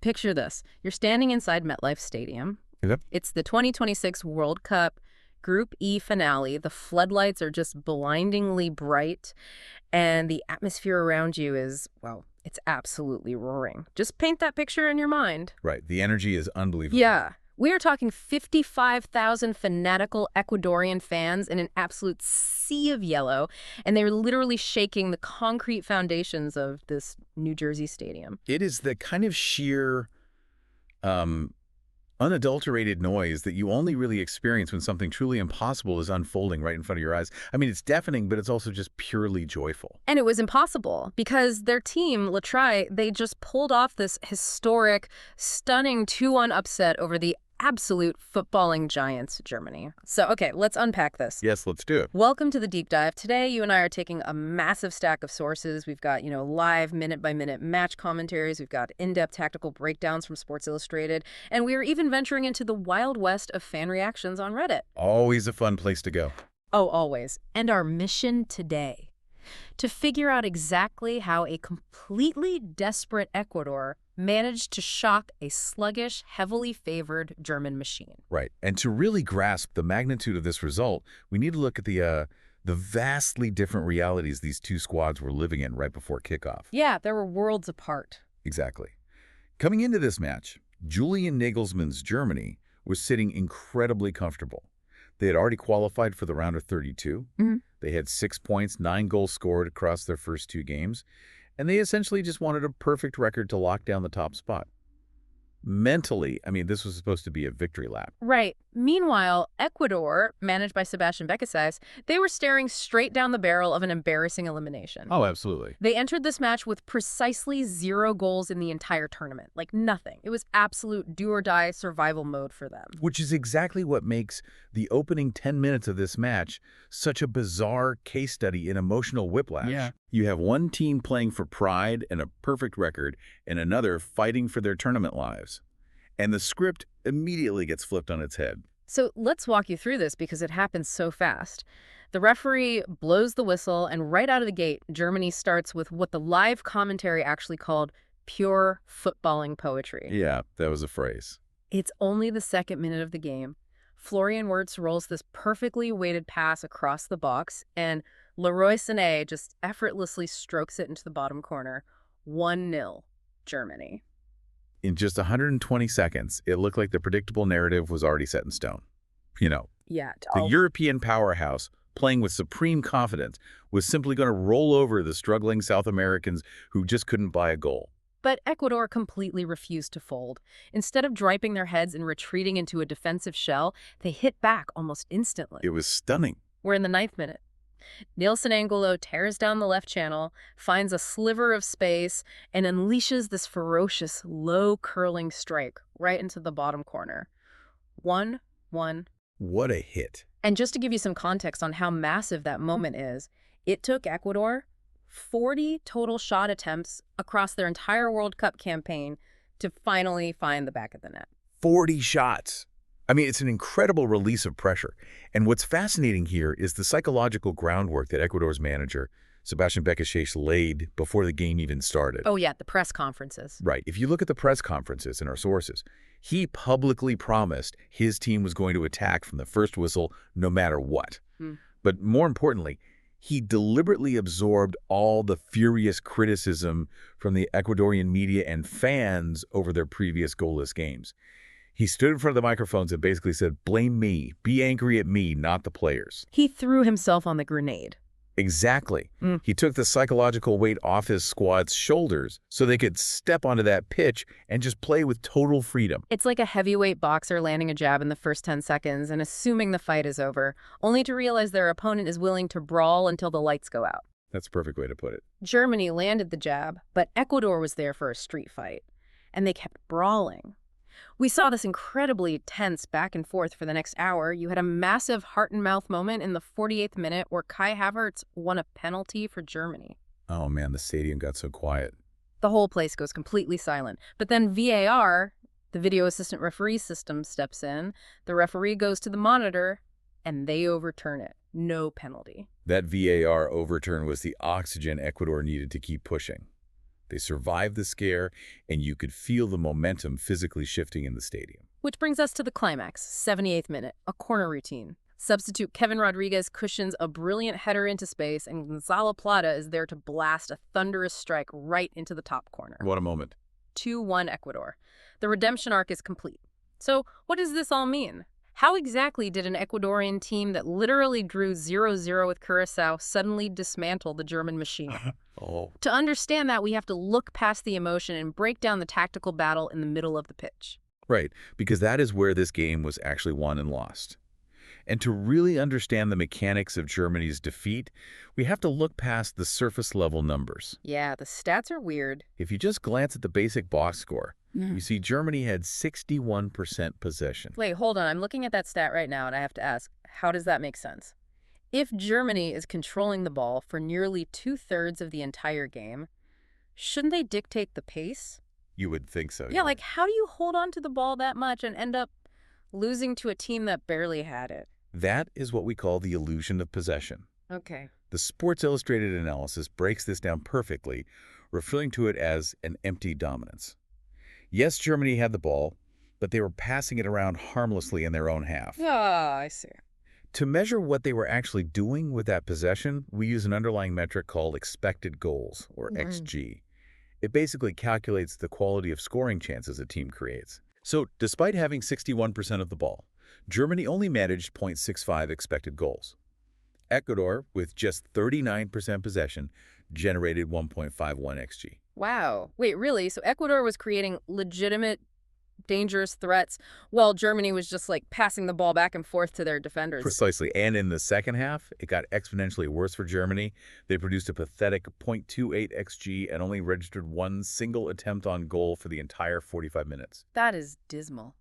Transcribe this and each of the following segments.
Picture this. You're standing inside MetLife Stadium. Yep. It's the 2026 World Cup Group E finale. The floodlights are just blindingly bright, and the atmosphere around you is, well, it's absolutely roaring. Just paint that picture in your mind. Right. The energy is unbelievable. Yeah. We are talking 55,000 fanatical Ecuadorian fans in an absolute sea of yellow, and they're literally shaking the concrete foundations of this New Jersey stadium. It is the kind of sheer, unadulterated noise that you only really experience when something truly impossible is unfolding right in front of your eyes. I mean, it's deafening, but it's also just purely joyful. And it was impossible because their team, Latry, they just pulled off this historic, stunning 2-1 upset over the absolute footballing giants, Germany. So, okay, let's unpack this. Yes, let's do it. Welcome to the Deep Dive. Today, you and I are taking a massive stack of sources. We've got, live minute-by-minute match commentaries. We've got in-depth tactical breakdowns from Sports Illustrated. And we are even venturing into the wild west of fan reactions on Reddit. Always a fun place to go. Oh, always. And our mission today, to figure out exactly how a completely desperate Ecuador managed to shock a sluggish, heavily favored German machine. Right. And to really grasp the magnitude of this result, we need to look at the vastly different realities these two squads were living in right before kickoff. Yeah, they were worlds apart. Exactly. Coming into this match, Julian Nagelsmann's Germany was sitting incredibly comfortable. They had already qualified for the round of 32. Mm-hmm. They had 6 points, 9 goals scored across their first 2 games. And they essentially just wanted a perfect record to lock down the top spot. Mentally, I mean, this was supposed to be a victory lap. Right. Meanwhile, Ecuador, managed by Sebastian Becasais, they were staring straight down the barrel of an embarrassing elimination. Oh, absolutely. They entered this match with precisely 0 goals in the entire tournament. Like nothing. It was absolute do-or-die survival mode for them. Which is exactly what makes the opening 10 minutes of this match such a bizarre case study in emotional whiplash. Yeah. You have one team playing for pride and a perfect record, and another fighting for their tournament lives. And the script immediately gets flipped on its head. So let's walk you through this because it happens so fast. The referee blows the whistle, and right out of the gate, Germany starts with what the live commentary actually called pure footballing poetry. Yeah, that was a phrase. It's only the second minute of the game. Florian Wirtz rolls this perfectly weighted pass across the box, and Leroy Sané just effortlessly strokes it into the bottom corner. 1-0, Germany. In just 120 seconds, it looked like the predictable narrative was already set in stone. Yeah. The European powerhouse, playing with supreme confidence, was simply going to roll over the struggling South Americans who just couldn't buy a goal. But Ecuador completely refused to fold. Instead of draping their heads and retreating into a defensive shell, they hit back almost instantly. It was stunning. We're in the 9th minute. Nilson Angulo tears down the left channel, finds a sliver of space, and unleashes this ferocious, low-curling strike right into the bottom corner. 1-1. What a hit. And just to give you some context on how massive that moment is, it took Ecuador 40 total shot attempts across their entire World Cup campaign to finally find the back of the net. 40 shots. I mean, it's an incredible release of pressure. And what's fascinating here is the psychological groundwork that Ecuador's manager, Sebastian Becasais, laid before the game even started. Oh, yeah, the press conferences. Right. If you look at the press conferences in our sources, he publicly promised his team was going to attack from the first whistle no matter what. But more importantly, he deliberately absorbed all the furious criticism from the Ecuadorian media and fans over their previous goalless games. He stood in front of the microphones and basically said, blame me, be angry at me, not the players. He threw himself on the grenade. Exactly. He took the psychological weight off his squad's shoulders so they could step onto that pitch and just play with total freedom. It's like a heavyweight boxer landing a jab in the first 10 seconds and assuming the fight is over, only to realize their opponent is willing to brawl until the lights go out. That's a perfect way to put it. Germany landed the jab, but Ecuador was there for a street fight, and they kept brawling. We saw this incredibly tense back and forth for the next hour. You had a massive heart-and-mouth moment in the 48th minute where Kai Havertz won a penalty for Germany. Oh man, the stadium got so quiet. The whole place goes completely silent. But then VAR, the video assistant referee system, steps in. The referee goes to the monitor, and they overturn it. No penalty. That VAR overturn was the oxygen Ecuador needed to keep pushing. They survived the scare, and you could feel the momentum physically shifting in the stadium. Which brings us to the climax, 78th minute, a corner routine. Substitute Kevin Rodriguez cushions a brilliant header into space, and Gonzalo Plata is there to blast a thunderous strike right into the top corner. What a moment. 2-1 Ecuador. The redemption arc is complete. So what does this all mean? How exactly did an Ecuadorian team that literally drew 0-0 with Curaçao suddenly dismantle the German machine? To understand that, we have to look past the emotion and break down the tactical battle in the middle of the pitch. Right, because that is where this game was actually won and lost. And to really understand the mechanics of Germany's defeat, we have to look past the surface-level numbers. Yeah, the stats are weird. If you just glance at the basic box score, you see Germany had 61% possession. Wait, hold on. I'm looking at that stat right now, and I have to ask, how does that make sense? If Germany is controlling the ball for nearly 2/3 of the entire game, shouldn't they dictate the pace? You would think so. Yeah, like how do you hold on to the ball that much and end up losing to a team that barely had it? That is what we call the illusion of possession. Okay. The Sports Illustrated analysis breaks this down perfectly, referring to it as an empty dominance. Yes, Germany had the ball, but they were passing it around harmlessly in their own half. Ah, I see. To measure what they were actually doing with that possession, we use an underlying metric called expected goals, or XG. It basically calculates the quality of scoring chances a team creates. So, despite having 61% of the ball, Germany only managed 0.65 expected goals. Ecuador, with just 39% possession, generated 1.51 XG. Wow. Wait, really? So Ecuador was creating legitimate, dangerous threats while Germany was just like passing the ball back and forth to their defenders. Precisely. And in the second half, it got exponentially worse for Germany. They produced a pathetic 0.28 XG and only registered one single attempt on goal for the entire 45 minutes. That is dismal.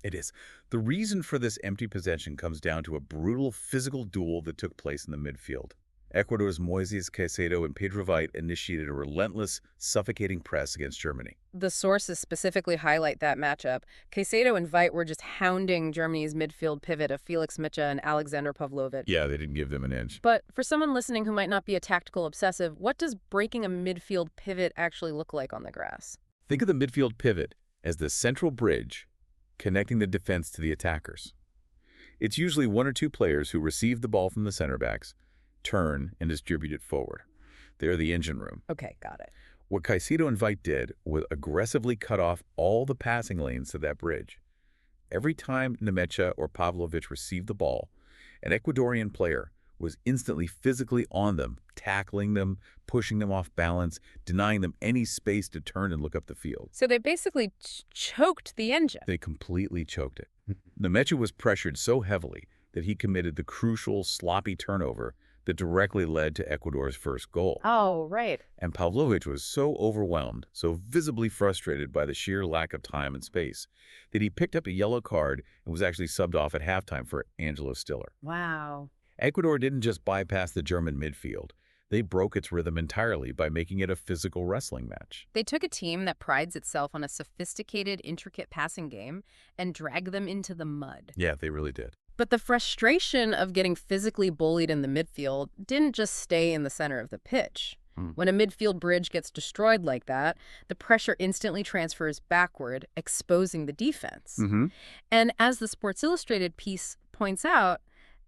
It is. The reason for this empty possession comes down to a brutal physical duel that took place in the midfield. Ecuador's Moises Caicedo and Pedro Vite initiated a relentless, suffocating press against Germany. The sources specifically highlight that matchup. Caicedo and Vite were just hounding Germany's midfield pivot of Felix Micha and Alexander Pavlovic. Yeah, they didn't give them an inch. But for someone listening who might not be a tactical obsessive, what does breaking a midfield pivot actually look like on the grass? Think of the midfield pivot as the central bridge connecting the defense to the attackers. It's usually one or two players who receive the ball from the center backs, turn, and distribute it forward. They're the engine room. Okay, got it. What Caicedo and Vite did was aggressively cut off all the passing lanes to that bridge. Every time Nemecha or Pavlovic received the ball, an Ecuadorian player was instantly physically on them, tackling them, pushing them off balance, denying them any space to turn and look up the field. So they basically choked the engine. They completely choked it. Nemecha was pressured so heavily that he committed the crucial, sloppy turnover that directly led to Ecuador's first goal. Oh, right. And Pavlovic was so overwhelmed, so visibly frustrated by the sheer lack of time and space, that he picked up a yellow card and was actually subbed off at halftime for Angelo Stiller. Wow. Ecuador didn't just bypass the German midfield. They broke its rhythm entirely by making it a physical wrestling match. They took a team that prides itself on a sophisticated, intricate passing game and dragged them into the mud. Yeah, they really did. But the frustration of getting physically bullied in the midfield didn't just stay in the center of the pitch. When a midfield bridge gets destroyed like that, the pressure instantly transfers backward, exposing the defense. And as the Sports Illustrated piece points out,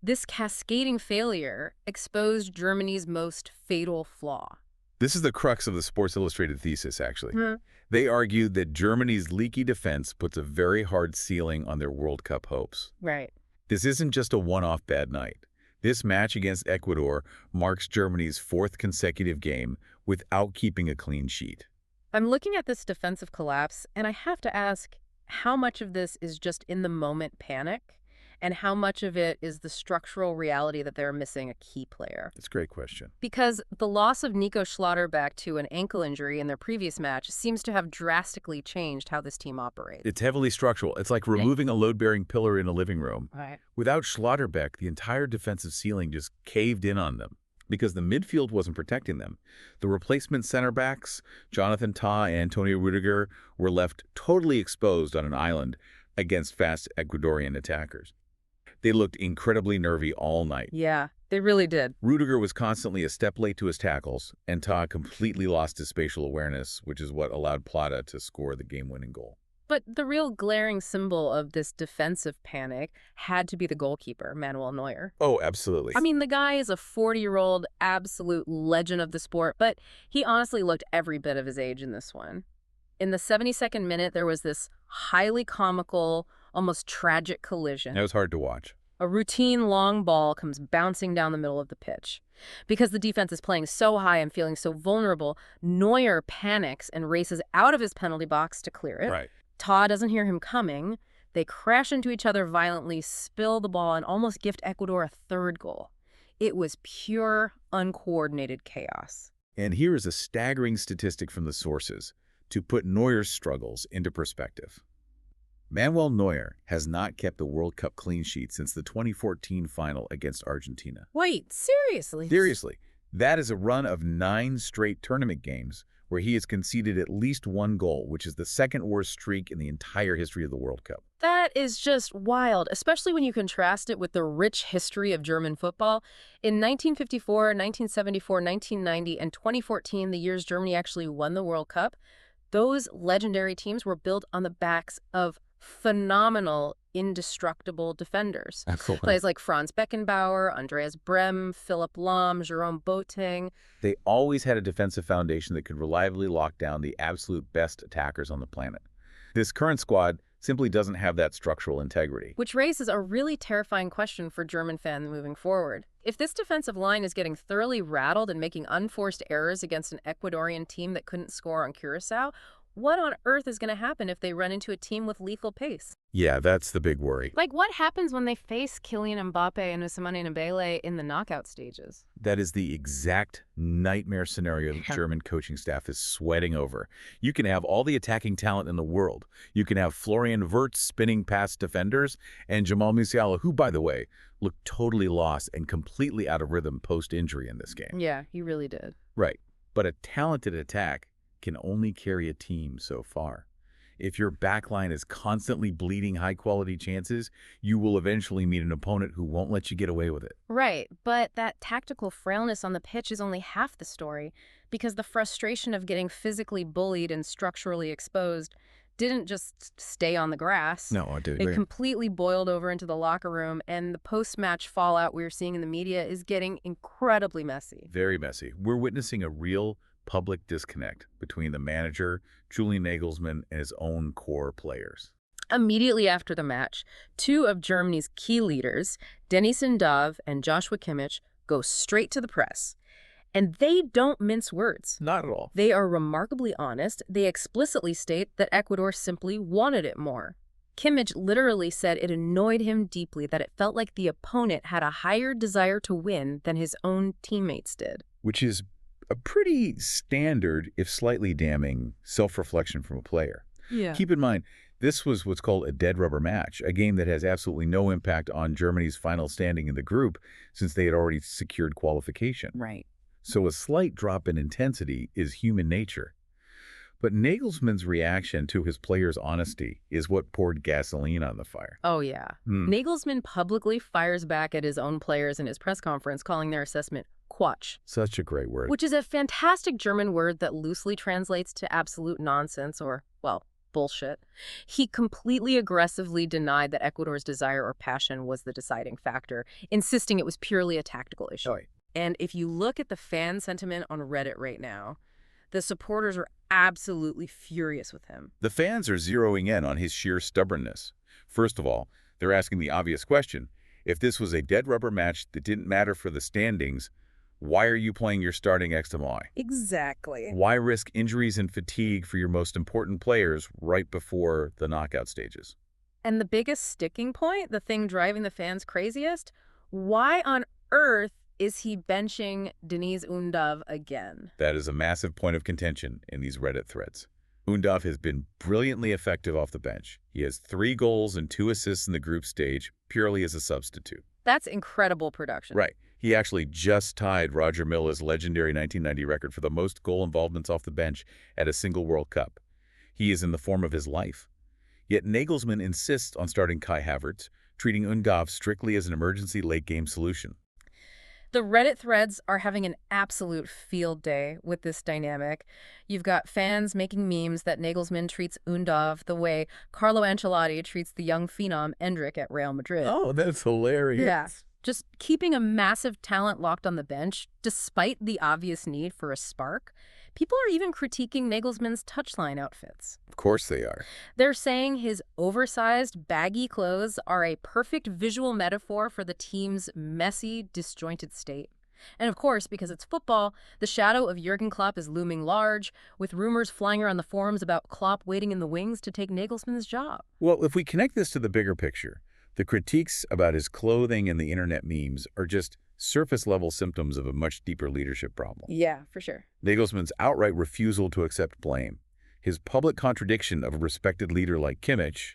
this cascading failure exposed Germany's most fatal flaw. This is the crux of the Sports Illustrated thesis, actually. They argued that Germany's leaky defense puts a very hard ceiling on their World Cup hopes. Right. This isn't just a one-off bad night. This match against Ecuador marks Germany's fourth consecutive game without keeping a clean sheet. I'm looking at this defensive collapse, and I have to ask, how much of this is just in-the-moment panic, and how much of it is the structural reality that they're missing a key player? That's a great question. Because the loss of Nico Schlotterbeck to an ankle injury in their previous match seems to have drastically changed how this team operates. It's heavily structural. It's like removing a load-bearing pillar in a living room. Right. Without Schlotterbeck, the entire defensive ceiling just caved in on them because the midfield wasn't protecting them. The replacement center backs, Jonathan Tah and Antonio Rudiger, were left totally exposed on an island against fast Ecuadorian attackers. They looked incredibly nervy all night. Yeah, they really did. Rudiger was constantly a step late to his tackles, and Todd completely lost his spatial awareness, which is what allowed Plata to score the game-winning goal. But the real glaring symbol of this defensive panic had to be the goalkeeper, Manuel Neuer. Oh, absolutely. I mean, the guy is a 40-year-old absolute legend of the sport, but he honestly looked every bit of his age in this one. In the 72nd minute, there was this highly comical, almost tragic collision. That was hard to watch. A routine long ball comes bouncing down the middle of the pitch. Because the defense is playing so high and feeling so vulnerable, Neuer panics and races out of his penalty box to clear it. Right. Todd doesn't hear him coming. They crash into each other violently, spill the ball, and almost gift Ecuador a third goal. It was pure, uncoordinated chaos. And here is a staggering statistic from the sources to put Neuer's struggles into perspective. Manuel Neuer has not kept the World Cup clean sheet since the 2014 final against Argentina. Wait, seriously? Seriously, that is a run of 9 straight tournament games where he has conceded at least 1 goal, which is the second worst streak in the entire history of the World Cup. That is just wild, especially when you contrast it with the rich history of German football. In 1954, 1974, 1990, and 2014, the years Germany actually won the World Cup, those legendary teams were built on the backs of phenomenal, indestructible defenders. Absolutely. Players like Franz Beckenbauer, Andreas Brem, Philipp Lahm, Jerome Boateng. They always had a defensive foundation that could reliably lock down the absolute best attackers on the planet. This current squad simply doesn't have that structural integrity. Which raises a really terrifying question for German fans moving forward. If this defensive line is getting thoroughly rattled and making unforced errors against an Ecuadorian team that couldn't score on Curacao, what on earth is going to happen if they run into a team with lethal pace? Yeah, that's the big worry. Like, what happens when they face Kylian Mbappe and Ousmane Dembele in the knockout stages? That is the exact nightmare scenario the German coaching staff is sweating over. You can have all the attacking talent in the world. You can have Florian Wirtz spinning past defenders and Jamal Musiala, who, by the way, looked totally lost and completely out of rhythm post-injury in this game. Yeah, he really did. Right. But a talented attack can only carry a team so far. If your backline is constantly bleeding high-quality chances, you will eventually meet an opponent who won't let you get away with it. Right, but that tactical frailness on the pitch is only half the story, because the frustration of getting physically bullied and structurally exposed didn't just stay on the grass. No, I do. It completely boiled over into the locker room, and the post-match fallout we're seeing in the media is getting incredibly messy. Very messy. We're witnessing a real public disconnect between the manager, Julian Nagelsmann, and his own core players. Immediately after the match, 2 of Germany's key leaders, Denis Undav and Joshua Kimmich, go straight to the press. And they don't mince words. Not at all. They are remarkably honest. They explicitly state that Ecuador simply wanted it more. Kimmich literally said it annoyed him deeply that it felt like the opponent had a higher desire to win than his own teammates did. Which is a pretty standard, if slightly damning, self-reflection from a player. Yeah. Keep in mind, this was what's called a dead rubber match, a game that has absolutely no impact on Germany's final standing in the group since they had already secured qualification. Right. So a slight drop in intensity is human nature. But Nagelsmann's reaction to his players' honesty is what poured gasoline on the fire. Oh, yeah. Nagelsmann publicly fires back at his own players in his press conference, calling their assessment Quatsch. Such a great word. Which is a fantastic German word that loosely translates to absolute nonsense or, well, bullshit. He completely aggressively denied that Ecuador's desire or passion was the deciding factor, insisting it was purely a tactical issue. Oh, yeah. And if you look at the fan sentiment on Reddit right now, the supporters are absolutely furious with him. The fans are zeroing in on his sheer stubbornness. First of all, they're asking the obvious question. If this was a dead rubber match that didn't matter for the standings, why are you playing your starting X and Y? Exactly. Why risk injuries and fatigue for your most important players right before the knockout stages? And the biggest sticking point, the thing driving the fans craziest, why on earth is he benching Denis Undav again? That is a massive point of contention in these Reddit threads. Undav has been brilliantly effective off the bench. He has 3 goals and 2 assists in the group stage, purely as a substitute. That's incredible production. Right. He actually just tied Roger Milla's legendary 1990 record for the most goal involvements off the bench at a single World Cup. He is in the form of his life. Yet Nagelsmann insists on starting Kai Havertz, treating Undaf strictly as an emergency late-game solution. The Reddit threads are having an absolute field day with this dynamic. You've got fans making memes that Nagelsmann treats Undaf the way Carlo Ancelotti treats the young phenom Endrick at Real Madrid. Oh, that's hilarious. Yeah. Just keeping a massive talent locked on the bench, despite the obvious need for a spark. People are even critiquing Nagelsmann's touchline outfits. Of course they are. They're saying his oversized, baggy clothes are a perfect visual metaphor for the team's messy, disjointed state. And of course, because it's football, the shadow of Jurgen Klopp is looming large, with rumors flying around the forums about Klopp waiting in the wings to take Nagelsmann's job. Well, if we connect this to the bigger picture, the critiques about his clothing and the internet memes are just surface-level symptoms of a much deeper leadership problem. Yeah, for sure. Nagelsmann's outright refusal to accept blame, his public contradiction of a respected leader like Kimmich,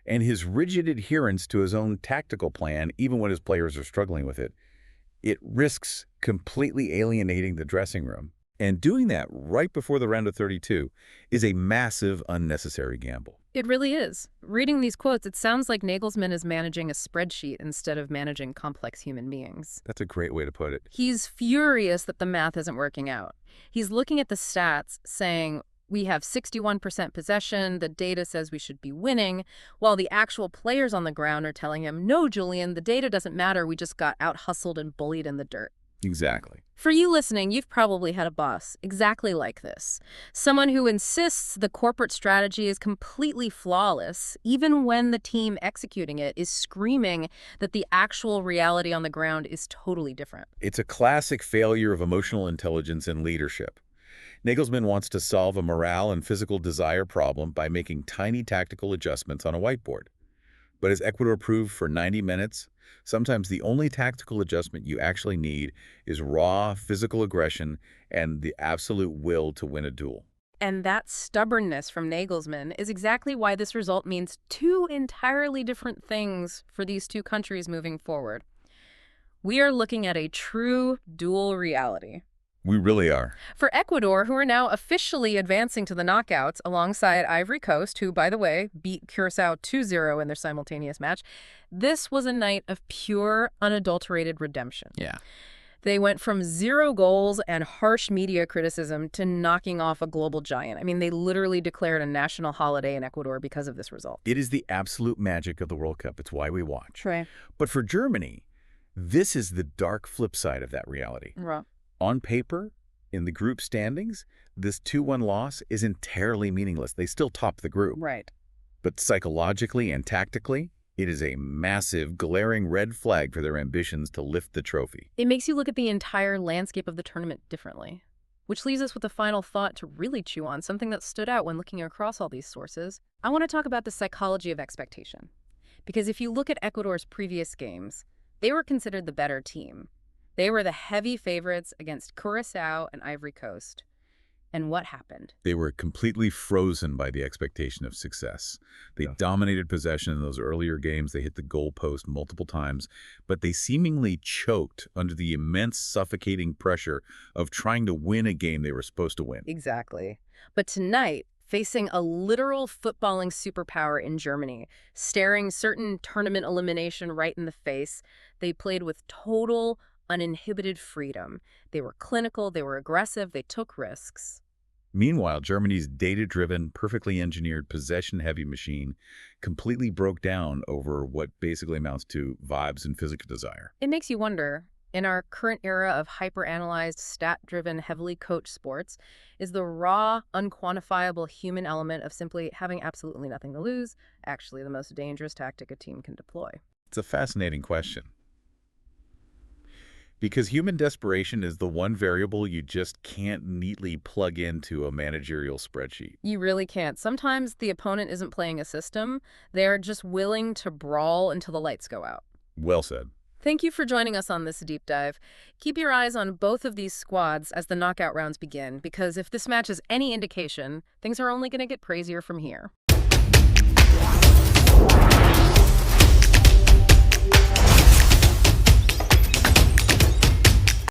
and his rigid adherence to his own tactical plan even when his players are struggling with it, it risks completely alienating the dressing room. And doing that right before the round of 32 is a massive, unnecessary gamble. It really is. Reading these quotes, it sounds like Nagelsmann is managing a spreadsheet instead of managing complex human beings. That's a great way to put it. He's furious that the math isn't working out. He's looking at the stats saying, we have 61% possession, the data says we should be winning, while the actual players on the ground are telling him, no, Julian, the data doesn't matter, we just got out-hustled and bullied in the dirt. Exactly. For you listening, you've probably had a boss exactly like this. Someone who insists the corporate strategy is completely flawless, even when the team executing it is screaming that the actual reality on the ground is totally different. It's a classic failure of emotional intelligence and leadership. Nagelsmann wants to solve a morale and physical desire problem by making tiny tactical adjustments on a whiteboard. But as Ecuador proved for 90 minutes, sometimes the only tactical adjustment you actually need is raw physical aggression and the absolute will to win a duel. And that stubbornness from Nagelsmann is exactly why this result means two entirely different things for these two countries moving forward. We are looking at a true dual reality. We really are. For Ecuador, who are now officially advancing to the knockouts alongside Ivory Coast, who, by the way, beat Curaçao 2-0 in their simultaneous match, this was a night of pure, unadulterated redemption. Yeah. They went from 0 goals and harsh media criticism to knocking off a global giant. I mean, they literally declared a national holiday in Ecuador because of this result. It is the absolute magic of the World Cup. It's why we watch. Right. But for Germany, this is the dark flip side of that reality. Right. On paper, in the group standings, this 2-1 loss is entirely meaningless. They still top the group. Right. But psychologically and tactically, it is a massive, glaring red flag for their ambitions to lift the trophy. It makes you look at the entire landscape of the tournament differently. Which leaves us with a final thought to really chew on, something that stood out when looking across all these sources. I want to talk about the psychology of expectation. Because if you look at Ecuador's previous games, they were considered the better team. They were the heavy favorites against Curaçao and Ivory Coast. And what happened? They were completely frozen by the expectation of success. They dominated possession in those earlier games. They hit the goalpost multiple times, but they seemingly choked under the immense suffocating pressure of trying to win a game they were supposed to win. Exactly. But tonight, facing a literal footballing superpower in Germany, staring certain tournament elimination right in the face, they played with total uninhibited freedom. They were clinical, they were aggressive, they took risks. Meanwhile, Germany's data-driven, perfectly engineered, possession-heavy machine completely broke down over what basically amounts to vibes and physical desire. It makes you wonder, in our current era of hyper-analyzed, stat-driven, heavily coached sports, is the raw, unquantifiable human element of simply having absolutely nothing to lose actually the most dangerous tactic a team can deploy? It's a fascinating question. Because human desperation is the one variable you just can't neatly plug into a managerial spreadsheet. You really can't. Sometimes the opponent isn't playing a system. They're just willing to brawl until the lights go out. Well said. Thank you for joining us on this deep dive. Keep your eyes on both of these squads as the knockout rounds begin, because if this match is any indication, things are only going to get crazier from here.